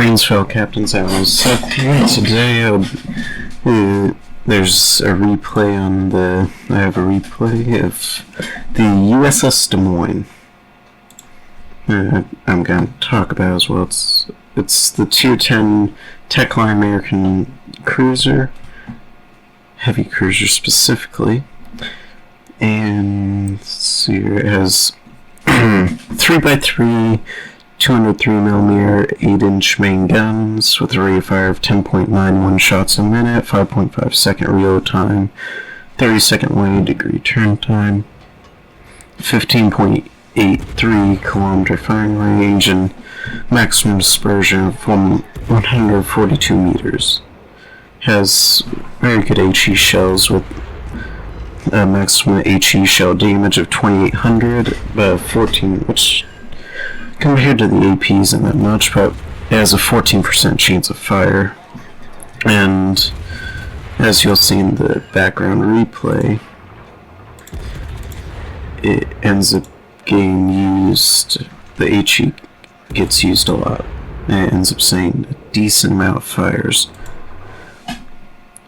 Greetings, fellow captains. I'm Seth here. Today, there's a replay on the. I have a replay of the USS Des Moines. I'm going to talk about as well. It's the Tier 10 Techline American cruiser, heavy cruiser specifically, and let's see here. It has 3x3. 203mm 8-inch main guns with a rate of fire of 10.91 shots a minute, 5.5 second reload time, 30-second 180-degree turn time, 15.83 kilometer firing range, and maximum dispersion of 142 meters. Has very good HE shells with a maximum HE shell damage of 2800, 14, which compared to the APs isn't that much, but it has a 14% chance of fire. And as you'll see in the background replay, it ends up getting used, the HE gets used a lot. And it ends up saying a decent amount of fires.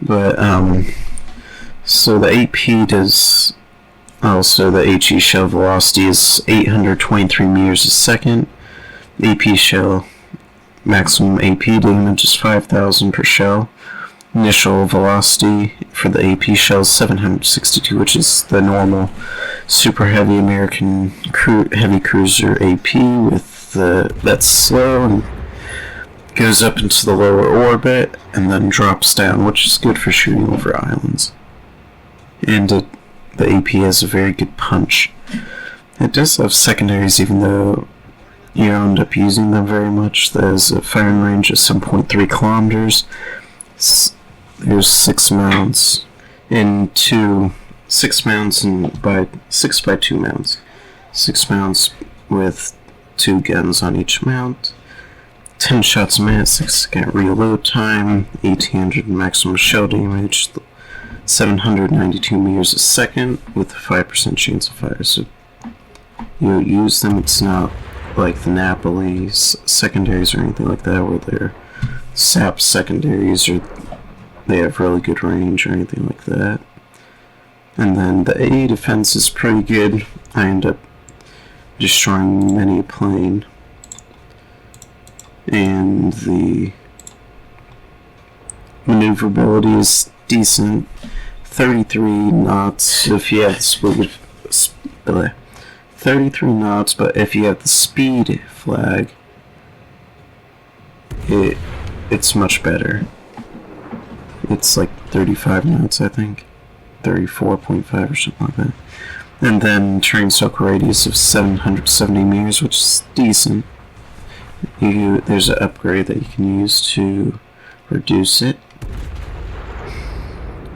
But, so the AP does. Also, the HE shell velocity is 823 meters a second. AP shell maximum AP damage is 5,000 per shell. Initial velocity for the AP shell is 762, which is the normal super heavy American heavy cruiser AP with that's slow and goes up into the lower orbit and then drops down, which is good for shooting over islands. And the AP has a very good punch. It does have secondaries, even though you don't end up using them very much. There's a firing range of 7.3 kilometers. There's 6 mounts and 6 mounts and by 6x2 mounts. 6 mounts with 2 guns on each mount. 10 shots a minute, 6-second reload time, 1800 maximum shell damage, 792 meters a second with a 5% chance of fire. So you use them. It's not like the Napoli secondaries or anything like that where they're sap secondaries or they have really good range or anything like that. And then the A defense is pretty good. I end up destroying many a plane. And the maneuverability is decent. 33 knots if you have the speed 33 knots, but if you have the speed flag, it's much better. It's like 35 knots, I think. 34.5 or something like that. And then terrain circle radius of 770 meters, which is decent. There's an upgrade that you can use to reduce it.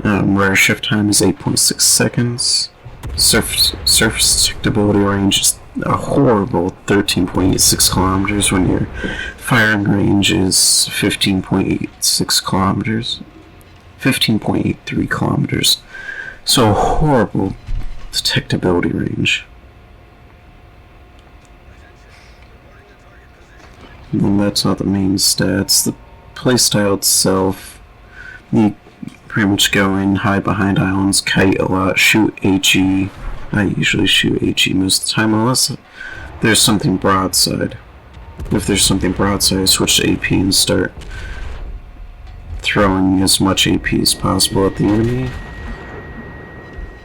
Rare shift time is 8.6 seconds. Surface detectability range is a horrible 13.86 kilometers when your firing range is 15.86 kilometers. 15.83 kilometers. So a horrible detectability range. And that's not the main stats. The playstyle itself, you pretty much go in, hide behind islands, kite a lot, shoot HE. I usually shoot HE most of the time, unless there's something broadside. If there's something broadside, I switch to AP and start throwing as much AP as possible at the enemy.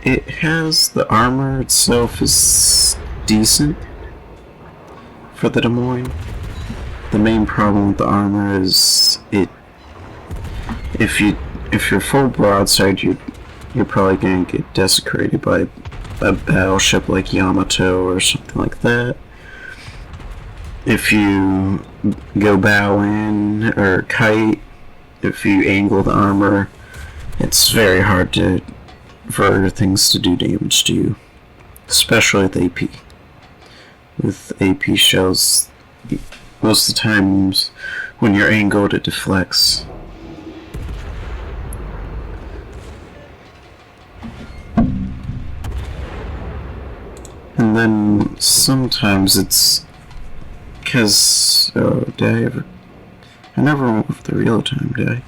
It has, the armor itself is decent for the Des Moines. The main problem with the armor is if you're full broadside, you're probably going to get desecrated by a battleship like Yamato or something like that. If you go bow in or kite, if you angle the armor, it's very hard for other things to do damage to you, especially with AP. With AP shells, most of the times when you're angled, it deflects. And then sometimes it's because did I ever I never went with the real time, did I?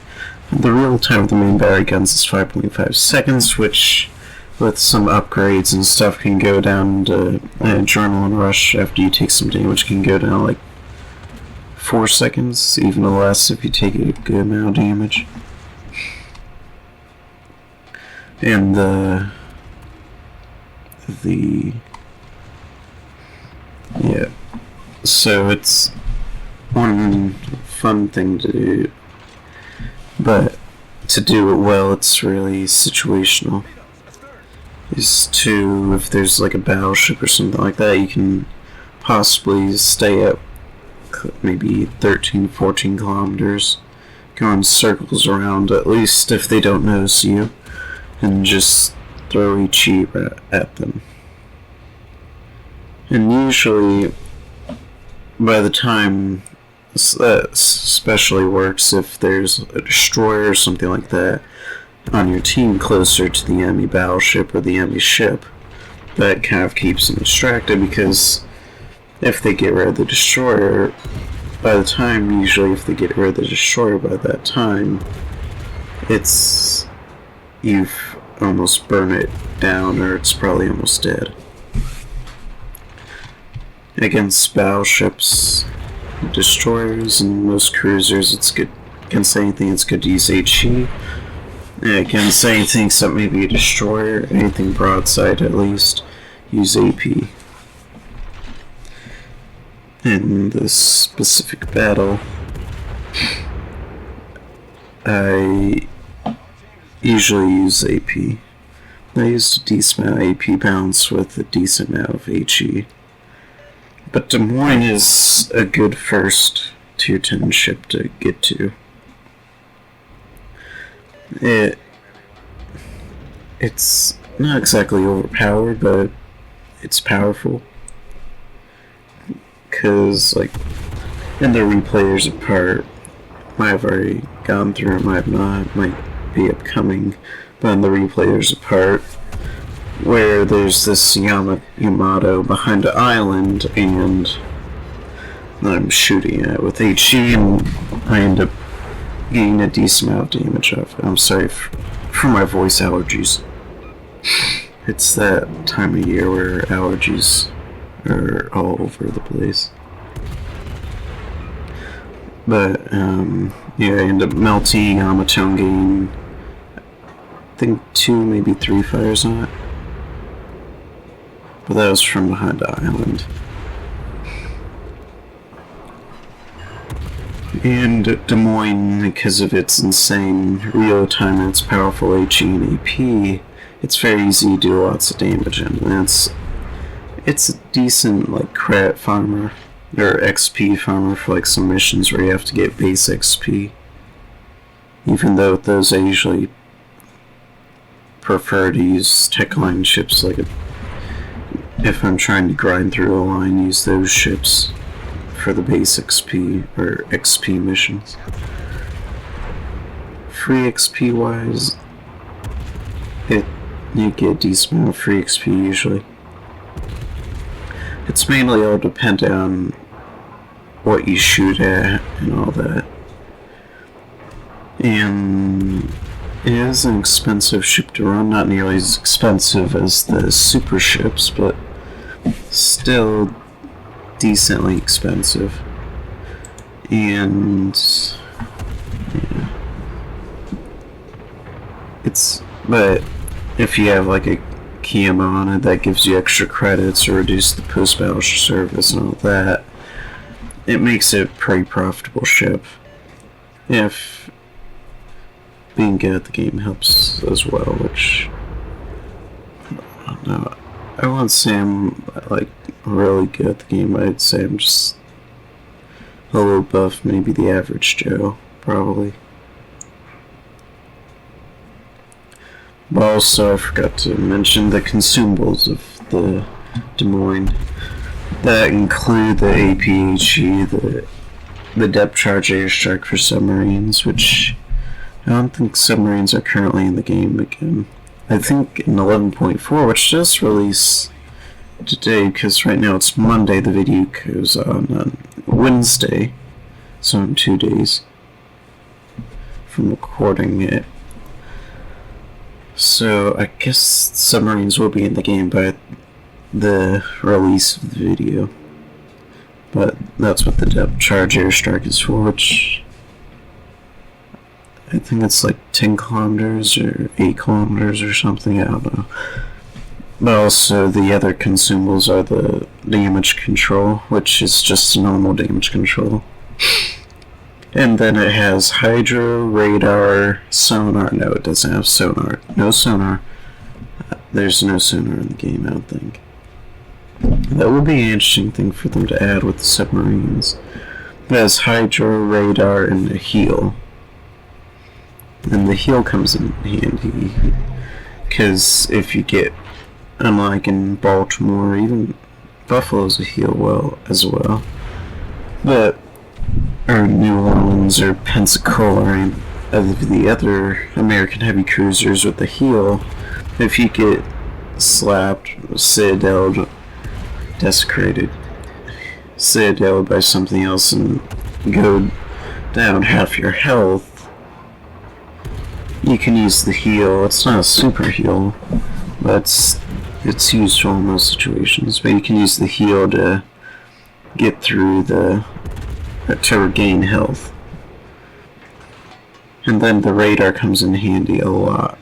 The real time of the main battery guns is 5.5 seconds, which, with some upgrades and stuff, can go down to Adrenaline Rush after you take some damage, can go down like 4 seconds, even less if you take a good amount of damage. And yeah, so it's one fun thing to do, but to do it well, it's really situational. Is to, if there's like a battleship or something like that, you can possibly stay up maybe 13-14 kilometers, go in circles around, at least if they don't notice you, and just throw HE at them. And usually, by the time, that especially works if there's a destroyer or something like that on your team closer to the enemy battleship or the enemy ship, that kind of keeps them distracted, because if they get rid of the destroyer, by the time, usually if they get rid of the destroyer by that time, it's, you've almost burned it down, or it's probably almost dead. Against battleships, destroyers, and most cruisers, it's good. Against anything, it's good to use HE. Against anything except maybe a destroyer, anything broadside at least, use AP. In this specific battle, I usually use AP. I used a decent amount of AP balance with a decent amount of HE. But Des Moines is a good first tier 10 ship to get to. It's not exactly overpowered, but it's powerful. Because, like, in the replay there's a part, might have already gone through, might have not, might be upcoming, but in the replay there's a part where there's this Yamato behind an island, and I'm shooting it with HE, and I end up getting a decent amount of damage off it. I'm sorry for my voice allergies. It's that time of year where allergies are all over the place. But, yeah, I end up melting Yamato and getting, I think, 2, maybe 3 fires on it. But that was from behind the island. And Des Moines, because of its insane real time and its powerful HE and AP, it's very easy to do lots of damage, and it's a decent, like, credit farmer, or XP farmer for, like, some missions where you have to get base XP. Even though with those I usually prefer to use tech line ships, like, if I'm trying to grind through a line, use those ships for the base XP, or XP missions. Free XP wise, you get a decent amount of free XP usually. It's mainly all dependent on what you shoot at and all that. And it is an expensive ship to run, not nearly as expensive as the super ships, but still decently expensive. And yeah, but if you have like a camo on it that gives you extra credits or reduce the post-battle service and all that, it makes it a pretty profitable ship. If being good at the game helps as well, which I don't know. I won't say I'm like really good at the game. I'd say I'm just a little above maybe the average Joe, probably. But also, I forgot to mention the consumables of the Des Moines. That include the APHE, the depth charge airstrike for submarines, which I don't think submarines are currently in the game again. I think in 11.4, which just released today, because right now it's Monday, the video goes on Wednesday, so in 2 days. from recording it. So I guess submarines will be in the game by the release of the video. But that's what the depth charge airstrike is for, which I think it's like 10 kilometers or 8 kilometers or something, I don't know. But also the other consumables are the damage control, which is just normal damage control. And then it has hydro, radar, sonar. No, it doesn't have sonar. No sonar. There's no sonar in the game, I don't think. That would be an interesting thing for them to add with the submarines. It has hydro, radar, and a heal. And the heal comes in handy, because if you get, unlike in Baltimore, even Buffalo's a heal as well. But or New Orleans or Pensacola or any of the other American heavy cruisers with the heel, if you get slapped, citadeled, desecrated, citadeled by something else and go down half your health, you can use the heel. It's not a super heal, but it's useful in most situations. But you can use the heel to get through to regain health. And then the radar comes in handy a lot,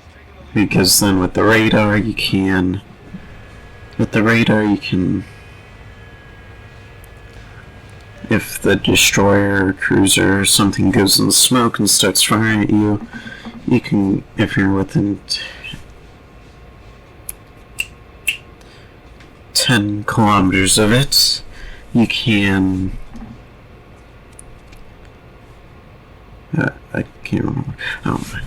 because then with the radar you can if the destroyer or cruiser or something goes in the smoke and starts firing at you, you can, if you're within 10 kilometers of it, you can I can't remember.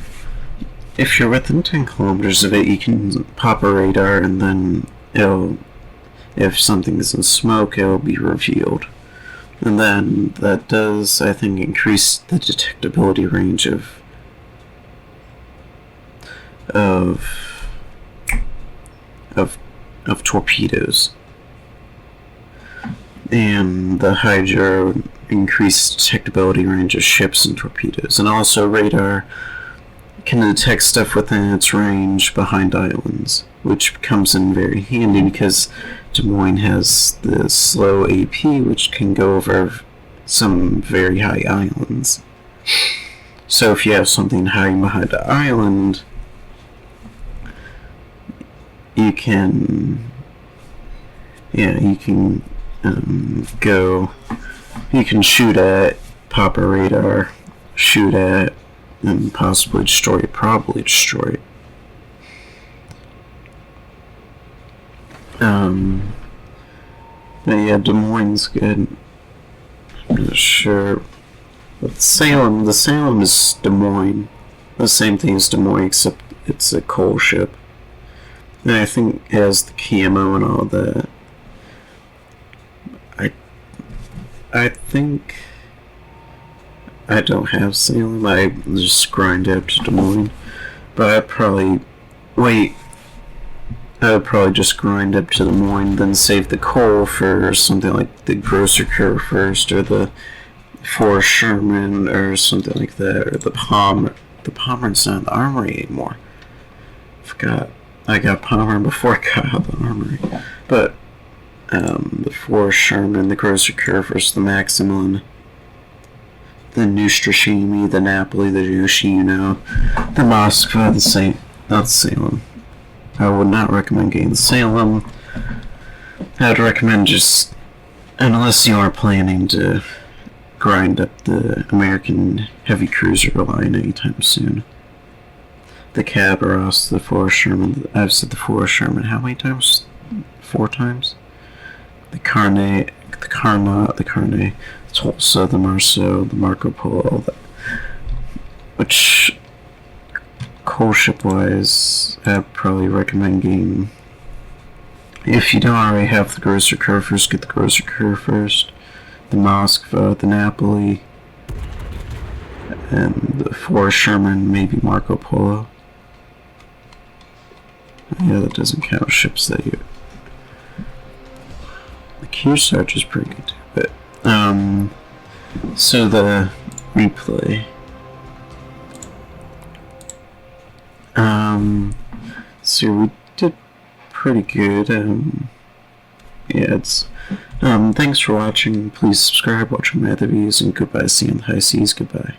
If you're within 10 kilometers of it, you can pop a radar, and then if something is in smoke, it'll be revealed. And then that does, I think, increase the detectability range of torpedoes. And the hydro increased detectability range of ships and torpedoes. And also radar can detect stuff within its range behind islands, which comes in very handy because Des Moines has the slow AP, which can go over some very high islands. So if you have something hiding behind the island, you can you can shoot at, pop a radar, shoot at, and possibly destroy it, probably destroy it. But yeah, Des Moines good. I'm not sure. But Salem is Des Moines. The same thing as Des Moines, except it's a coal ship. And I think it has the camo and all that. I think I don't have Salem. I just grind up to Des Moines. But I would probably just grind up to Des Moines, then save the coal for something like the Grosser Curve first, or the Forrest Sherman, or something like that, or the Palmer. The Palmer's not in the armory anymore. Forgot. I got Palmer before I got out of the armory. But the Forrest Sherman, the Grosser Curve versus the Maximilian, the Neustrashimi, the Napoli, the Yoshino, the Moskva, not Salem. I would not recommend getting Salem. I would recommend just, unless you are planning to grind up the American heavy cruiser line anytime soon. The Cabarrus, the Forrest Sherman, I've said the Forrest Sherman how many times? 4 times? The Carnet, the Carnot, the Carnet, the Tulsa, the Marceau, the Marco Polo, all that. Which, coal ship wise, I'd probably recommend getting. If you don't already have the Grosser Curve first, get the Grosser Curve first. The Moskva, the Napoli, and the Forrest Sherman, maybe Marco Polo. Yeah, that doesn't count ships that you. The Kearsarge is pretty good too, but so the replay. So we did pretty good. Yeah, it's. Thanks for watching. Please subscribe, watch my other videos, and goodbye. See you in the high seas. Goodbye.